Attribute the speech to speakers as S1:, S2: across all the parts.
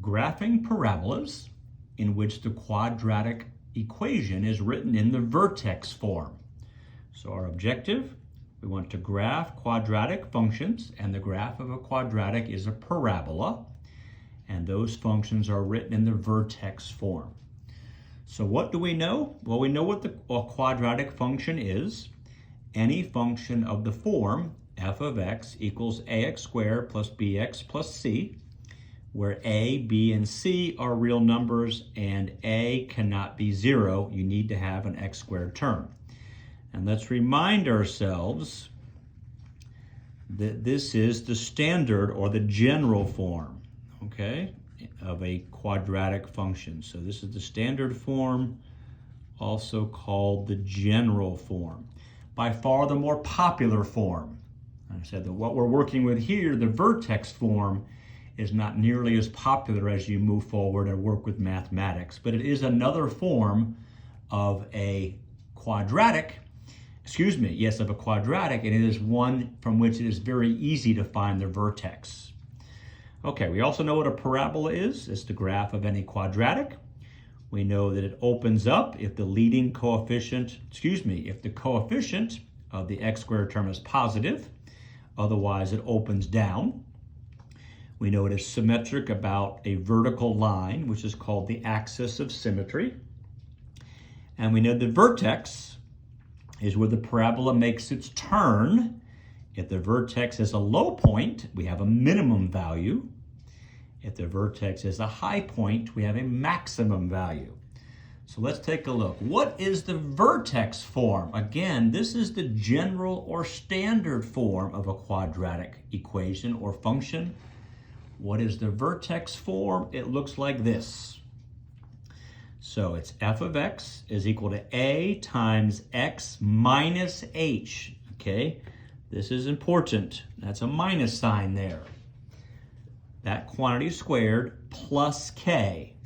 S1: graphing parabolas in which the quadratic equation is written in the vertex form. So our objective, we want to graph quadratic functions, and the graph of a quadratic is a parabola, and those functions are written in the vertex form. So what do we know? Well, we know what a quadratic function is. Any function of the form f of x equals ax squared plus bx plus c, where a, b, and c are real numbers and a cannot be 0. You need to have an x squared term. And let's remind ourselves that this is the standard or the general form, okay, of a quadratic function. So this is the standard form, also called the general form. By far the more popular form. I said that what we're working with here, the vertex form, is not nearly as popular as you move forward and work with mathematics, but it is another form of a quadratic, of a quadratic, and it is one from which it is very easy to find the vertex. Okay, we also know what a parabola is. It's the graph of any quadratic. We know that it opens up if the leading coefficient, if the coefficient of the x squared term is positive. Otherwise, it opens down. We know it is symmetric about a vertical line, which is called the axis of symmetry. And we know the vertex is where the parabola makes its turn. If the vertex is a low point, we have a minimum value. If the vertex is a high point, we have a maximum value. So let's take a look. What is the vertex form? Again, this is the general or standard form of a quadratic equation or function. What is the vertex form? It looks like this. So it's f of x is equal to a times x minus h, okay? This is important. That's a minus sign there. That quantity squared plus k,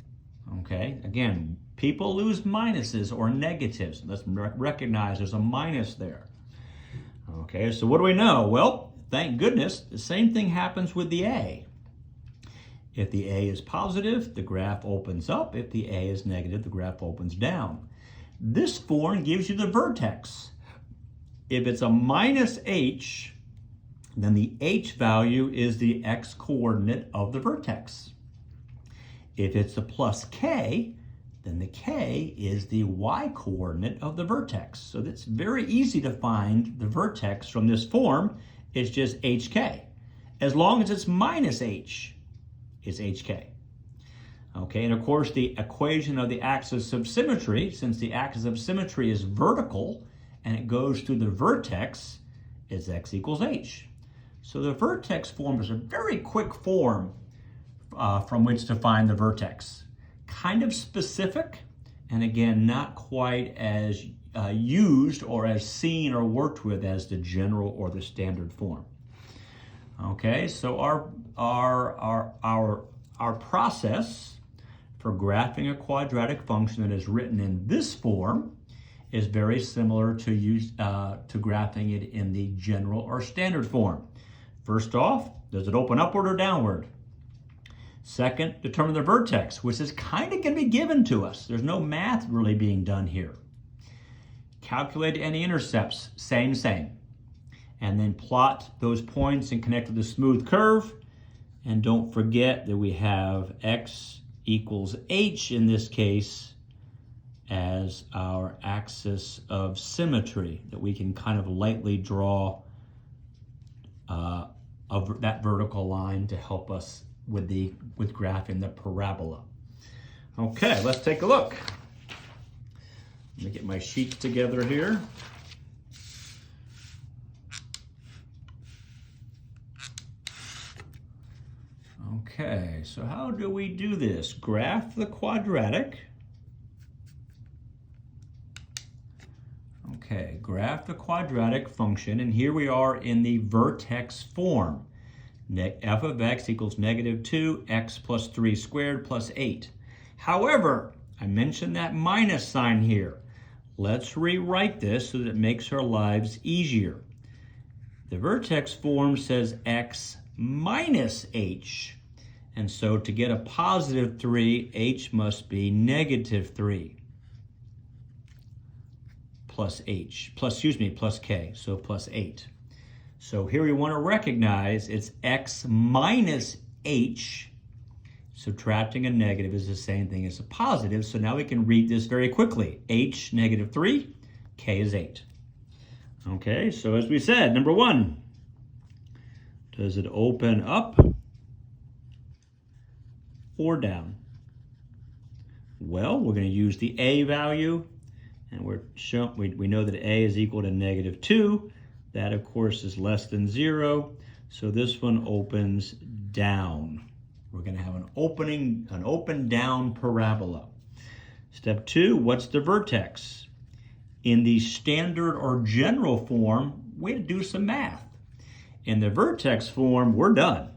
S1: okay? Again, people lose minuses or negatives. Let's recognize there's a minus there. Okay, so what do we know? Well, thank goodness, the same thing happens with the a. If the a is positive, the graph opens up. If the a is negative, the graph opens down. This form gives you the vertex. If it's a minus h, then the h value is the x coordinate of the vertex. If it's a plus k, then the k is the y coordinate of the vertex. So it's very easy to find the vertex from this form. It's just hk. As long as it's minus h, it's hk. Okay, and of course the equation of the axis of symmetry, since the axis of symmetry is vertical and it goes through the vertex, is x equals h. So the vertex form is a very quick form from which to find the vertex. Kind of specific, and again, not quite as used or as seen or worked with as the general or the standard form. Okay, so our process for graphing a quadratic function that is written in this form is very similar to graphing it in the general or standard form. First off, does it open upward or downward? Second, determine the vertex, which is kind of going to be given to us. There's no math really being done here. Calculate any intercepts, same. And then plot those points and connect with a smooth curve. And don't forget that we have x equals h in this case as our axis of symmetry that we can kind of lightly draw of that vertical line to help us with graphing the parabola. Okay, let's take a look. Let me get my sheets together here. Okay, so how do we do this? Graph the quadratic. Okay, graph the quadratic function, and here we are in the vertex form. F of x equals negative 2, x plus 3 squared plus 8. However, I mentioned that minus sign here. Let's rewrite this so that it makes our lives easier. The vertex form says x minus h. And so to get a positive 3, h must be negative 3 plus k, so plus 8. So here we want to recognize it's x minus h. Subtracting a negative is the same thing as a positive, so now we can read this very quickly. H, negative 3, k is 8. Okay, so as we said, number 1, does it open up or down? Well, we're going to use the a value, and we know that a is equal to negative 2. That, of course, is less than 0, so this one opens down. We're going to have an open down parabola. Step 2, what's the vertex? In the standard or general form, we had to do some math. In the vertex form, we're done.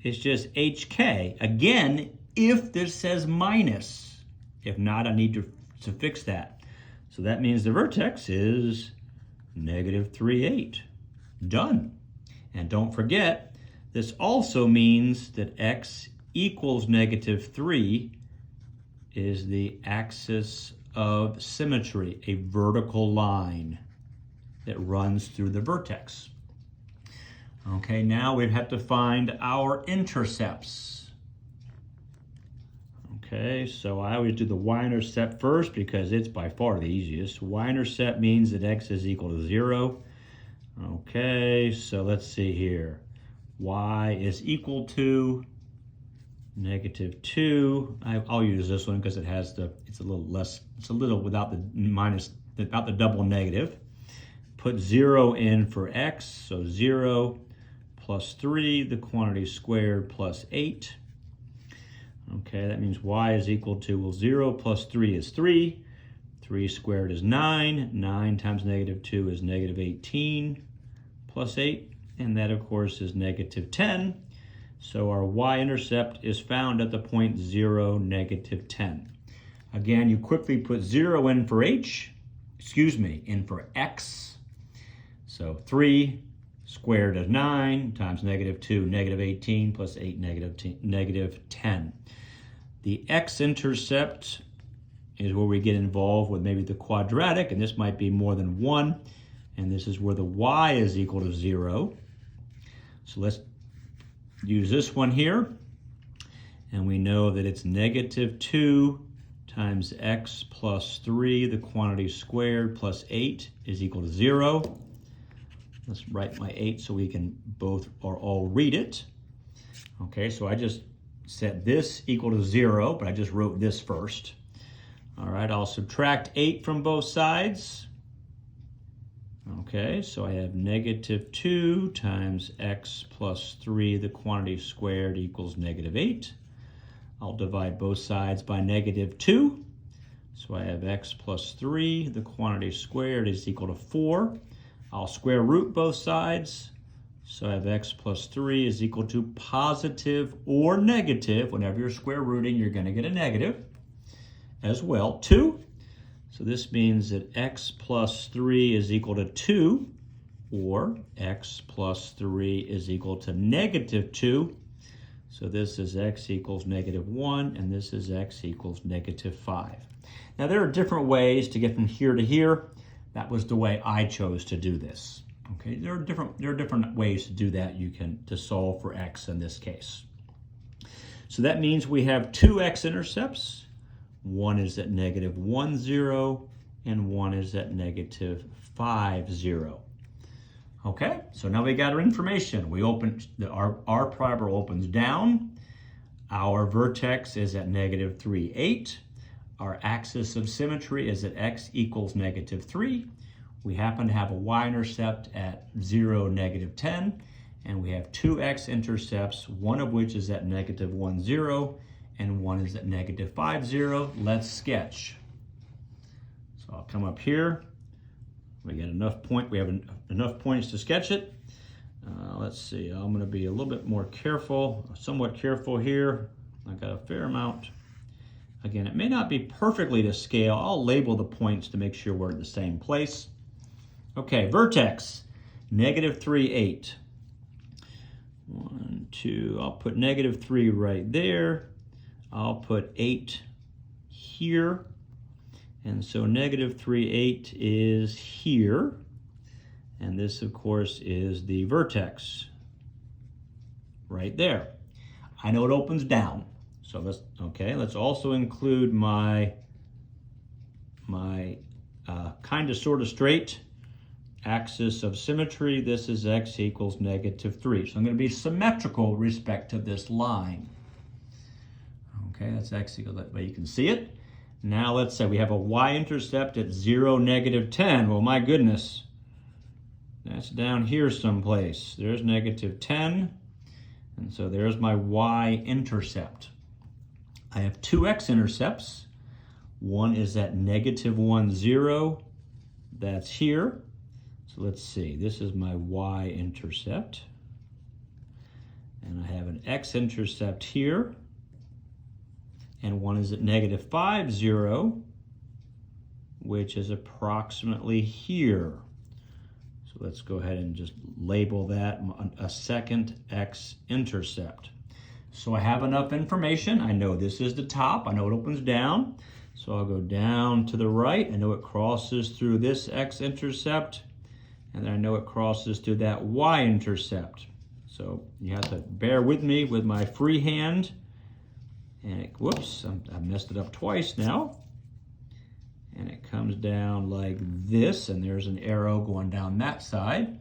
S1: It's just hk. Again, if this says minus. If not, I need to fix that. So that means the vertex is negative 3, 8. Done. And don't forget, this also means that x equals negative 3 is the axis of symmetry, a vertical line that runs through the vertex. Okay, now we'd have to find our intercepts. Okay, so I always do the y-intercept first because it's by far the easiest. Y-intercept means that x is equal to 0. Okay, so let's see here. Y is equal to negative 2. I'll use this one because it's a little without the minus, without the double negative. Put 0 in for x, so 0 plus 3, the quantity squared, plus 8. Okay, that means y is equal to, well, 0 plus 3 is 3. 3 squared is 9. 9 times negative 2 is negative 18 plus 8. And that, of course, is negative 10. So our y-intercept is found at the point 0, negative 10. Again, you quickly put 0 in for in for x. So 3 squared is 9 times negative 2, negative 18 plus 8, negative 10. The x-intercept is where we get involved with maybe the quadratic, and this might be more than 1. And this is where the y is equal to 0. So let's use this one here. And we know that it's negative 2 times x plus 3, the quantity squared, plus 8 is equal to 0. Let's write my 8 so we can both or all read it. Okay, so I just set this equal to 0, but I just wrote this first. All right, I'll subtract 8 from both sides. Okay, so I have negative 2 times x plus 3, the quantity squared, equals negative 8. I'll divide both sides by negative 2. So I have x plus 3, the quantity squared, is equal to 4. I'll square root both sides. So I have x plus 3 is equal to positive or negative. Whenever you're square rooting, you're going to get a negative as well, 2. So this means that x plus 3 is equal to 2, or x plus 3 is equal to negative 2. So this is x equals negative 1, and this is x equals negative 5. Now there are different ways to get from here to here. That was the way I chose to do this. Okay, there are different ways to do that to solve for x in this case. So that means we have two x-intercepts. One is at negative 1, 0, and one is at negative 5, 0. Okay, so now we got our information. We open our parabola opens down. Our vertex is at negative 3, 8. Our axis of symmetry is at x equals negative 3. We happen to have a y-intercept at 0, negative 10. And we have two x-intercepts, one of which is at negative 1, 0, and one is at negative 5, 0. Let's sketch. So I'll come up here. We have enough points to sketch it. Let's see, I'm going to be a little bit more careful, somewhat careful here. I've got a fair amount. Again, it may not be perfectly to scale. I'll label the points to make sure we're in the same place. Okay, vertex, negative 3, 8. 1, I'll put -3 right there. I'll put 8 here. And so -3, 8 is here. And this, of course, is the vertex right there. I know it opens down. So let's also include my kind of sort of straight axis of symmetry. This is x equals -3. So I'm going to be symmetrical with respect to this line. Okay, that's x equals, that way you can see it. Now let's say we have a y-intercept at 0, -10. Well, my goodness, that's down here someplace. There's -10, and so there's my y-intercept. I have 2 x-intercepts. One is at -1, 0. That's here. So let's see, this is my y-intercept. And I have an x-intercept here. And one is at -5, 0, which is approximately here. So let's go ahead and just label that a second x-intercept. So I have enough information. I know this is the top. I know it opens down. So I'll go down to the right. I know it crosses through this x-intercept. And then I know it crosses through that y-intercept. So you have to bear with me with my free hand. And whoops, I messed it up twice now. And it comes down like this, and there's an arrow going down that side.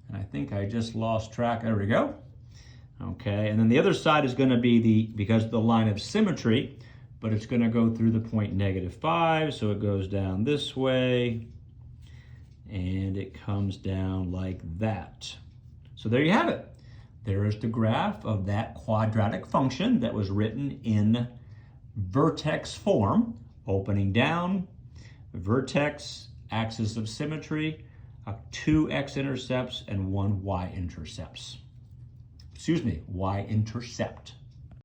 S1: And I think I just lost track. There we go. Okay, and then the other side is going to be because of the line of symmetry, but it's going to go through the point -5, so it goes down this way, and it comes down like that. So there you have it. There is the graph of that quadratic function that was written in vertex form, opening down, vertex, axis of symmetry, 2 x-intercepts and 1 y-intercepts. Y-intercept.